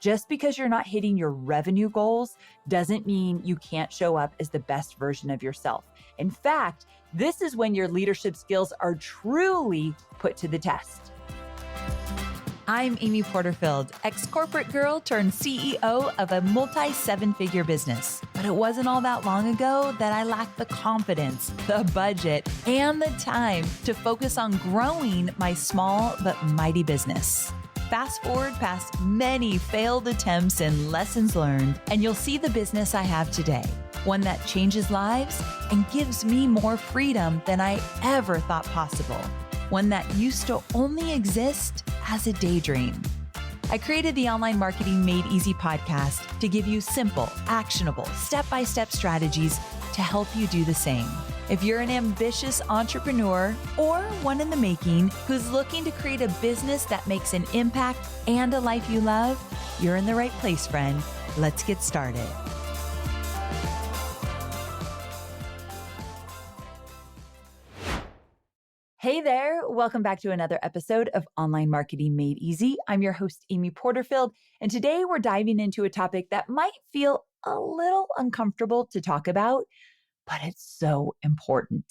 Just because you're not hitting your revenue goals doesn't mean you can't show up as the best version of yourself. In fact, this is when your leadership skills are truly put to the test. I'm Amy Porterfield, ex-corporate girl turned CEO of a multi-seven-figure business. But it wasn't all that long ago that I lacked the confidence, the budget, and the time to focus on growing my small but mighty business. Fast forward past many failed attempts and lessons learned, and you'll see the business I have today. One that changes lives and gives me more freedom than I ever thought possible. One that used to only exist as a daydream. I created the Online Marketing Made Easy podcast to give you simple, actionable, step-by-step strategies to help you do the same. If you're an ambitious entrepreneur or one in the making who's looking to create a business that makes an impact and a life you love, you're in the right place, friend. Let's get started. Hey there, welcome back to another episode of Online Marketing Made Easy. I'm your host, Amy Porterfield, and today we're diving into a topic that might feel a little uncomfortable to talk about, but it's so important.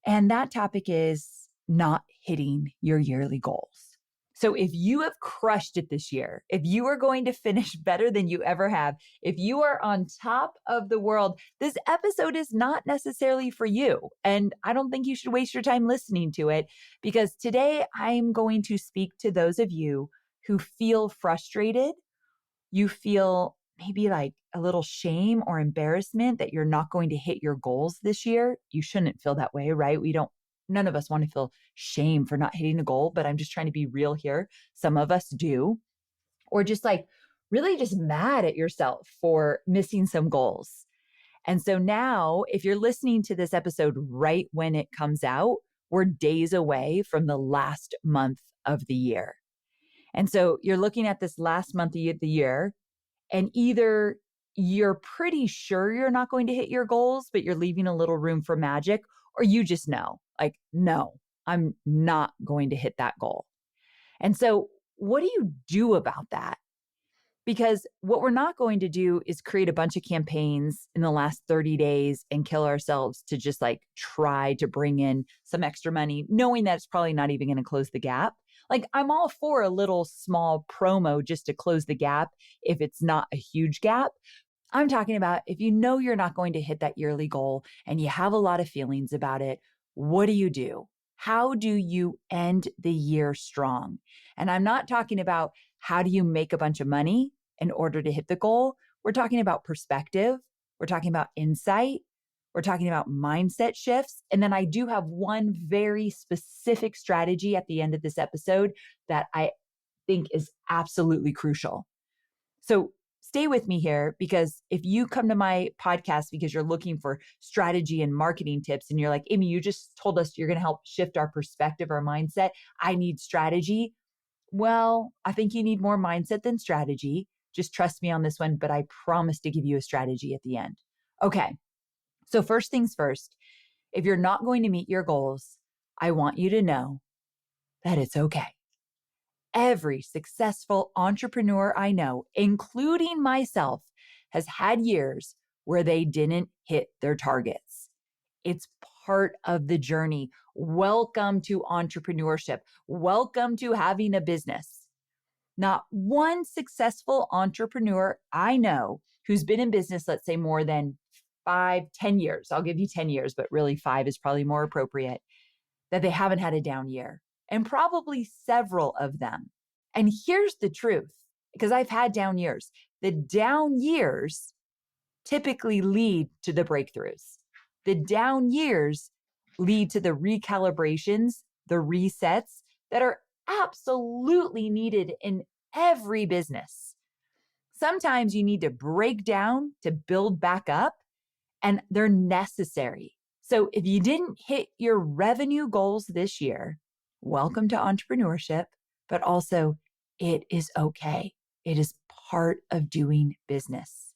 And that topic is not hitting your yearly goals. So if you have crushed it this year, if you are going to finish better than you ever have, if you are on top of the world, this episode is not necessarily for you. And I don't think you should waste your time listening to it, because today I'm going to speak to those of you who feel frustrated. You feel maybe like a little shame or embarrassment that you're not going to hit your goals this year. You shouldn't feel that way, right? None of us want to feel shame for not hitting a goal, but I'm just trying to be real here. Some of us do, or just really just mad at yourself for missing some goals. And so now, if you're listening to this episode right when it comes out, we're days away from the last month of the year. And so you're looking at this last month of the year, and either you're pretty sure you're not going to hit your goals, but you're leaving a little room for magic, or you just know, no, I'm not going to hit that goal. And so what do you do about that? Because what we're not going to do is create a bunch of campaigns in the last 30 days and kill ourselves to just try to bring in some extra money, knowing that it's probably not even going to close the gap. I'm all for a little small promo just to close the gap if it's not a huge gap. I'm talking about if you know you're not going to hit that yearly goal and you have a lot of feelings about it, what do you do? How do you end the year strong? And I'm not talking about how do you make a bunch of money in order to hit the goal. We're talking about perspective. We're talking about insight. We're talking about mindset shifts. And then I do have one very specific strategy at the end of this episode that I think is absolutely crucial. So stay with me here, because if you come to my podcast because you're looking for strategy and marketing tips and you're like, Amy, you just told us you're going to help shift our perspective, our mindset. I need strategy. Well, I think you need more mindset than strategy. Just trust me on this one, but I promise to give you a strategy at the end. Okay. So first things first, if you're not going to meet your goals, I want you to know that it's okay. Every successful entrepreneur I know, including myself, has had years where they didn't hit their targets. It's part of the journey. Welcome to entrepreneurship. Welcome to having a business. Not one successful entrepreneur I know who's been in business, let's say more than 5-10 years. I'll give you 10 years, but really 5 is probably more appropriate, that they haven't had a down year. And probably several of them. And here's the truth, because I've had down years. The down years typically lead to the breakthroughs. The down years lead to the recalibrations, the resets that are absolutely needed in every business. Sometimes you need to break down to build back up, and they're necessary. So if you didn't hit your revenue goals this year, welcome to entrepreneurship, but also it is okay. It is part of doing business.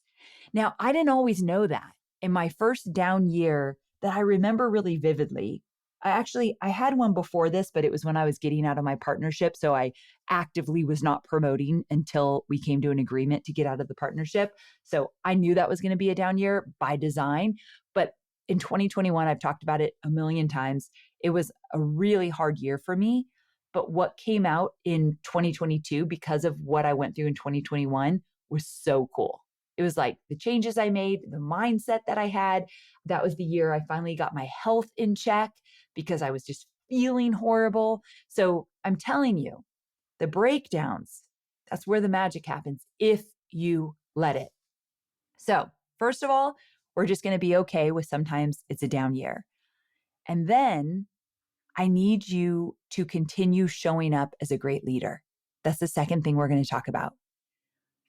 Now, I didn't always know that. In my first down year that I remember really vividly, I had one before this, but it was when I was getting out of my partnership. So I actively was not promoting until we came to an agreement to get out of the partnership. So I knew that was going to be a down year by design. But in 2021, I've talked about it a million times. It was a really hard year for me. But what came out in 2022 because of what I went through in 2021 was so cool. It was like the changes I made, the mindset that I had. That was the year I finally got my health in check because I was just feeling horrible. So I'm telling you, the breakdowns, that's where the magic happens if you let it. So, first of all, we're just going to be okay with sometimes it's a down year. And then I need you to continue showing up as a great leader. That's the second thing we're going to talk about.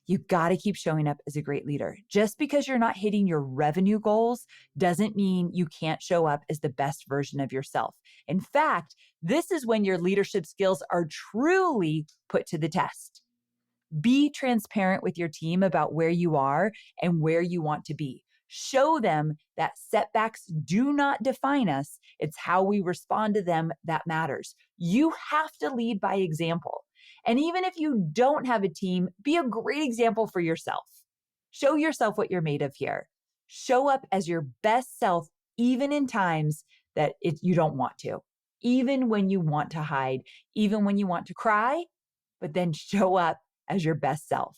You got to keep showing up as a great leader. Just because you're not hitting your revenue goals doesn't mean you can't show up as the best version of yourself. In fact, this is when your leadership skills are truly put to the test. Be transparent with your team about where you are and where you want to be. Show them that setbacks do not define us. It's how we respond to them that matters. You have to lead by example. And even if you don't have a team, be a great example for yourself. Show yourself what you're made of here. Show up as your best self, even in times that you don't want to, even when you want to hide, even when you want to cry, but then show up as your best self.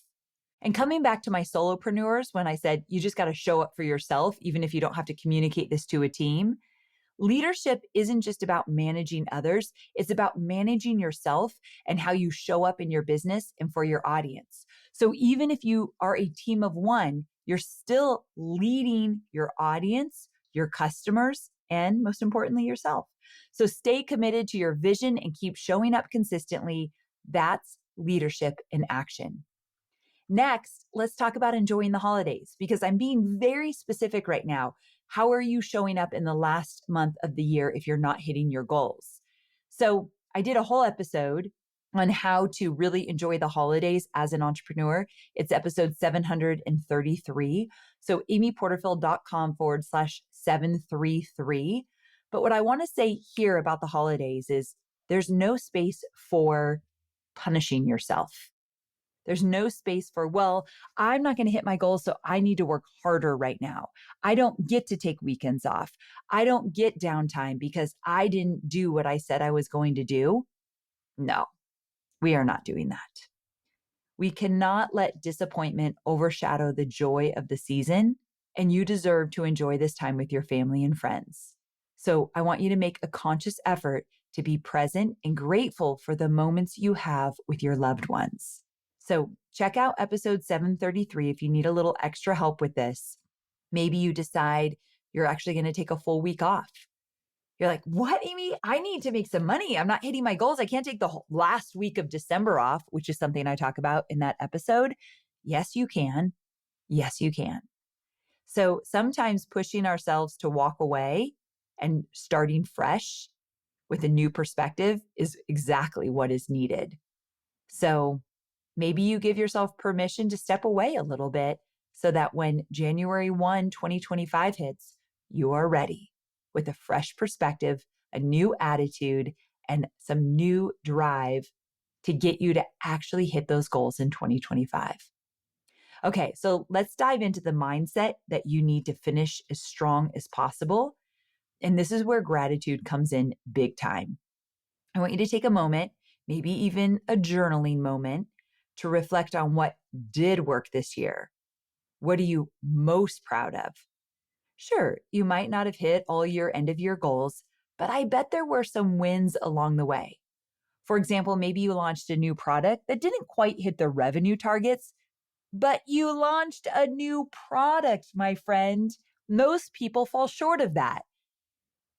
And coming back to my solopreneurs, when I said you just got to show up for yourself, even if you don't have to communicate this to a team, leadership isn't just about managing others. It's about managing yourself and how you show up in your business and for your audience. So even if you are a team of one, you're still leading your audience, your customers, and most importantly, yourself. So stay committed to your vision and keep showing up consistently. That's leadership in action. Next, let's talk about enjoying the holidays because I'm being very specific right now. How are you showing up in the last month of the year if you're not hitting your goals? So I did a whole episode on how to really enjoy the holidays as an entrepreneur. It's episode 733. So amyporterfield.com/733. But what I want to say here about the holidays is there's no space for punishing yourself. There's no space for, well, I'm not going to hit my goals, so I need to work harder right now. I don't get to take weekends off. I don't get downtime because I didn't do what I said I was going to do. No, we are not doing that. We cannot let disappointment overshadow the joy of the season, and you deserve to enjoy this time with your family and friends. So I want you to make a conscious effort to be present and grateful for the moments you have with your loved ones. So check out episode 733 if you need a little extra help with this. Maybe you decide you're actually going to take a full week off. You're like, what, Amy? I need to make some money. I'm not hitting my goals. I can't take the whole last week of December off, which is something I talk about in that episode. Yes, you can. Yes, you can. So sometimes pushing ourselves to walk away and starting fresh with a new perspective is exactly what is needed. So maybe you give yourself permission to step away a little bit so that when January 1, 2025 hits, you are ready with a fresh perspective, a new attitude, and some new drive to get you to actually hit those goals in 2025. Okay, so let's dive into the mindset that you need to finish as strong as possible. And this is where gratitude comes in big time. I want you to take a moment, maybe even a journaling moment, to reflect on what did work this year. What are you most proud of? Sure, you might not have hit all your end of year goals, but I bet there were some wins along the way. For example, maybe you launched a new product that didn't quite hit the revenue targets, but you launched a new product, my friend. Most people fall short of that.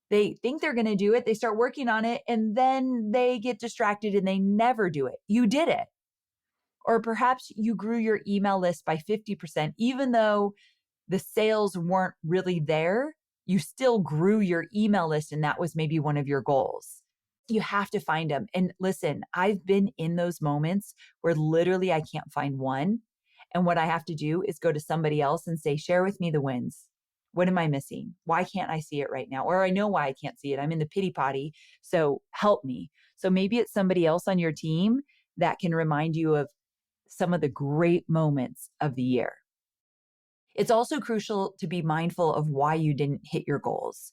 They think they're going to do it, they start working on it, and then they get distracted and they never do it. You did it. Or perhaps you grew your email list by 50%, even though the sales weren't really there, you still grew your email list and that was maybe one of your goals. You have to find them. And listen, I've been in those moments where literally I can't find one. And what I have to do is go to somebody else and say, share with me the wins. What am I missing? Why can't I see it right now? Or I know why I can't see it. I'm in the pity potty. So help me. So maybe it's somebody else on your team that can remind you of some of the great moments of the year. It's also crucial to be mindful of why you didn't hit your goals.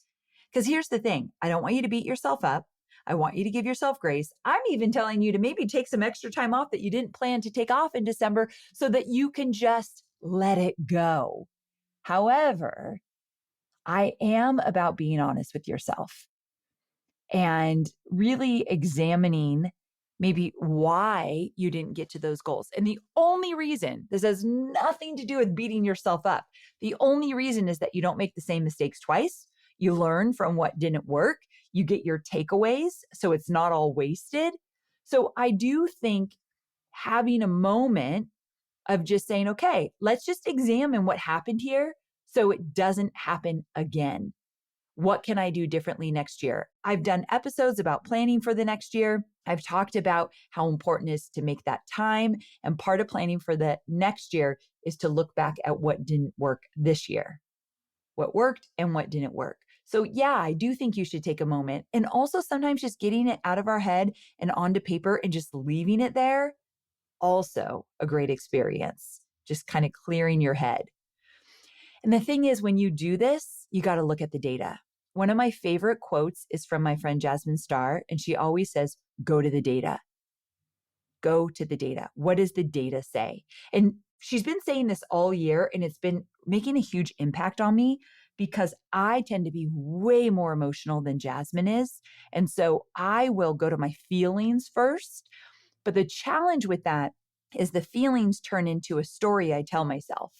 Because here's the thing, I don't want you to beat yourself up. I want you to give yourself grace. I'm even telling you to maybe take some extra time off that you didn't plan to take off in December so that you can just let it go. However, I am about being honest with yourself and really examining maybe why you didn't get to those goals. And the only reason, this has nothing to do with beating yourself up. The only reason is that you don't make the same mistakes twice. You learn from what didn't work. You get your takeaways, so it's not all wasted. So I do think having a moment of just saying, okay, let's just examine what happened here so it doesn't happen again. What can I do differently next year? I've done episodes about planning for the next year. I've talked about how important it is to make that time. And part of planning for the next year is to look back at what didn't work this year, what worked and what didn't work. So yeah, I do think you should take a moment. And also sometimes just getting it out of our head and onto paper and just leaving it there, also a great experience, just kind of clearing your head. And the thing is, when you do this, you got to look at the data. One of my favorite quotes is from my friend Jasmine Starr, and she always says, go to the data. Go to the data. What does the data say? And she's been saying this all year, and it's been making a huge impact on me because I tend to be way more emotional than Jasmine is. And so I will go to my feelings first. But the challenge with that is the feelings turn into a story I tell myself.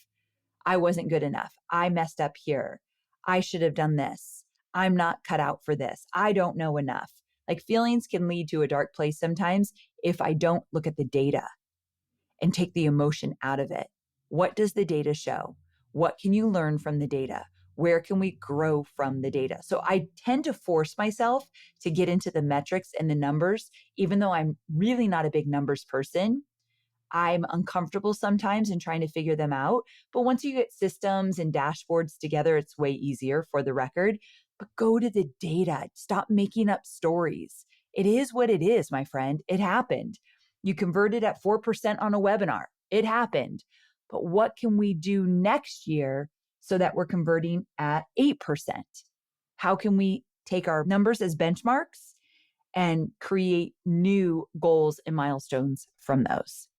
I wasn't good enough. I messed up here. I should have done this. I'm not cut out for this. I don't know enough. Like feelings can lead to a dark place sometimes if I don't look at the data and take the emotion out of it. What does the data show? What can you learn from the data? Where can we grow from the data? So I tend to force myself to get into the metrics and the numbers, even though I'm really not a big numbers person. I'm uncomfortable sometimes in trying to figure them out. But once you get systems and dashboards together, it's way easier for the record. But go to the data. Stop making up stories. It is what it is, my friend. It happened. You converted at 4% on a webinar. It happened. But what can we do next year so that we're converting at 8%? How can we take our numbers as benchmarks and create new goals and milestones from those?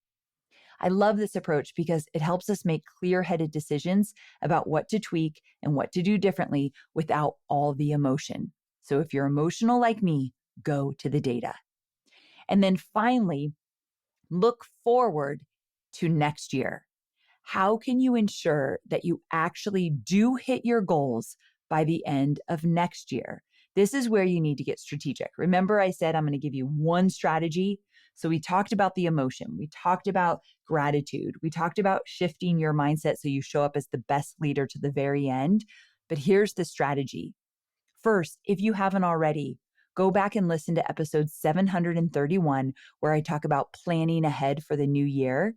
I love this approach because it helps us make clear-headed decisions about what to tweak and what to do differently without all the emotion. So if you're emotional like me, go to the data. And then finally, look forward to next year. How can you ensure that you actually do hit your goals by the end of next year? This is where you need to get strategic. Remember, I said I'm going to give you one strategy. So we talked about the emotion. We talked about gratitude. We talked about shifting your mindset so you show up as the best leader to the very end. But here's the strategy. First, if you haven't already, go back and listen to episode 731, where I talk about planning ahead for the new year.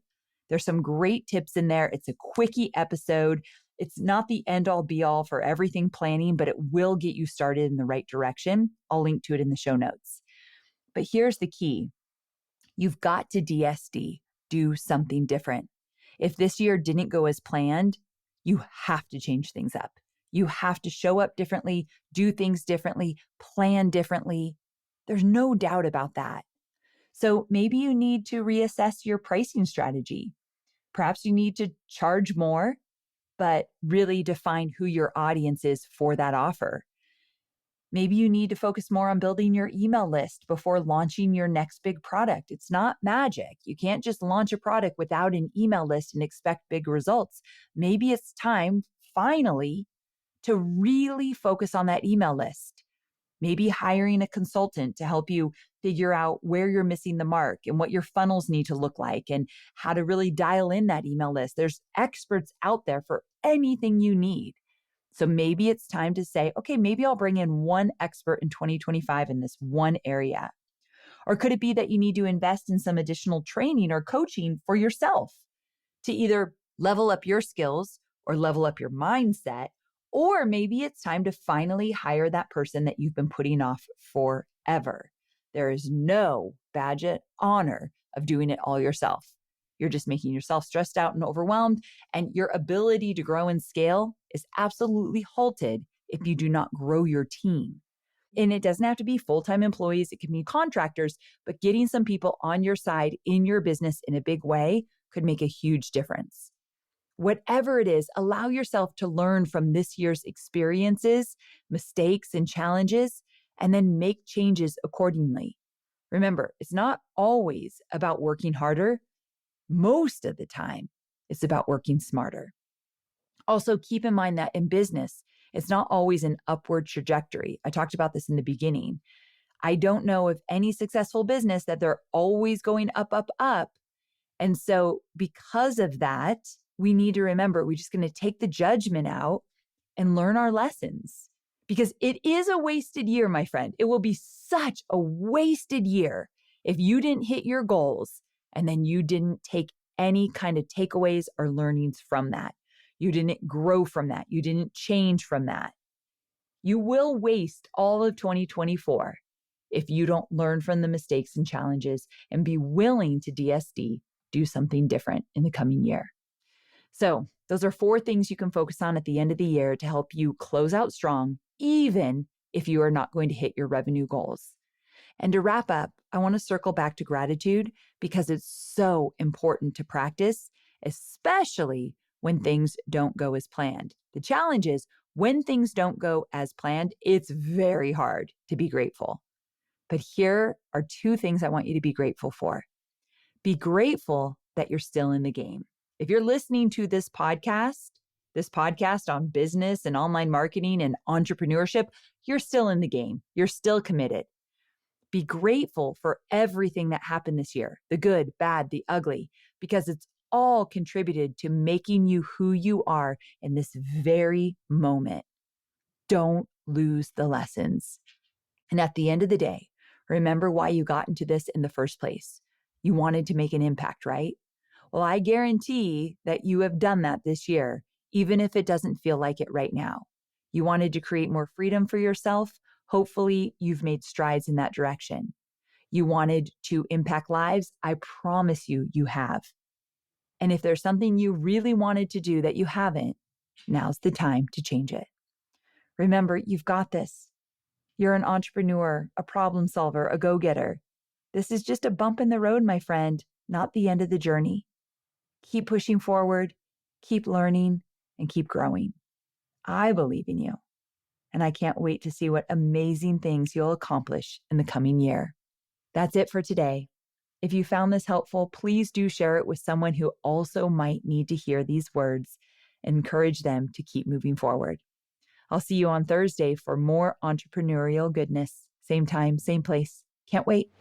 There's some great tips in there. It's a quickie episode. It's not the end all be all for everything planning, but it will get you started in the right direction. I'll link to it in the show notes. But here's the key. You've got to DSD, do something different. If this year didn't go as planned, you have to change things up. You have to show up differently, do things differently, plan differently. There's no doubt about that. So maybe you need to reassess your pricing strategy. Perhaps you need to charge more, but really define who your audience is for that offer. Maybe you need to focus more on building your email list before launching your next big product. It's not magic. You can't just launch a product without an email list and expect big results. Maybe it's time, finally, to really focus on that email list. Maybe hiring a consultant to help you figure out where you're missing the mark and what your funnels need to look like and how to really dial in that email list. There's experts out there for anything you need. So maybe it's time to say, okay, maybe I'll bring in one expert in 2025 in this one area. Or could it be that you need to invest in some additional training or coaching for yourself to either level up your skills or level up your mindset Or maybe it's time to finally hire that person that you've been putting off forever. There is no badge of honor of doing it all yourself. You're just making yourself stressed out and overwhelmed, and your ability to grow and scale is absolutely halted if you do not grow your team. And it doesn't have to be full-time employees, it can be contractors, but getting some people on your side in your business in a big way could make a huge difference. Whatever it is, allow yourself to learn from this year's experiences, mistakes, and challenges, and then make changes accordingly. Remember, it's not always about working harder. Most of the time, it's about working smarter. Also, keep in mind that in business, it's not always an upward trajectory. I talked about this in the beginning. I don't know of any successful business that they're always going up, up, up. And so because of that, we need to remember we're just going to take the judgment out and learn our lessons, because it is a wasted year, my friend. It will be such a wasted year if you didn't hit your goals and then you didn't take any kind of takeaways or learnings from that. You didn't grow from that. You didn't change from that. You will waste all of 2024 if you don't learn from the mistakes and challenges and be willing to DSD, do something different in the coming year. So those are 4 things you can focus on at the end of the year to help you close out strong, even if you are not going to hit your revenue goals. And to wrap up, I want to circle back to gratitude because it's so important to practice, especially when things don't go as planned. The challenge is when things don't go as planned, it's very hard to be grateful. But here are 2 things I want you to be grateful for. Be grateful that you're still in the game. If you're listening to this podcast on business and online marketing and entrepreneurship, you're still in the game. You're still committed. Be grateful for everything that happened this year, the good, bad, the ugly, because it's all contributed to making you who you are in this very moment. Don't lose the lessons. And at the end of the day, remember why you got into this in the first place. You wanted to make an impact, right? Well, I guarantee that you have done that this year, even if it doesn't feel like it right now. You wanted to create more freedom for yourself. Hopefully, you've made strides in that direction. You wanted to impact lives. I promise you, you have. And if there's something you really wanted to do that you haven't, now's the time to change it. Remember, you've got this. You're an entrepreneur, a problem solver, a go-getter. This is just a bump in the road, my friend, not the end of the journey. Keep pushing forward, keep learning, and keep growing. I believe in you, and I can't wait to see what amazing things you'll accomplish in the coming year. That's it for today. If you found this helpful, please do share it with someone who also might need to hear these words and encourage them to keep moving forward. I'll see you on Thursday for more entrepreneurial goodness. Same time, same place. Can't wait.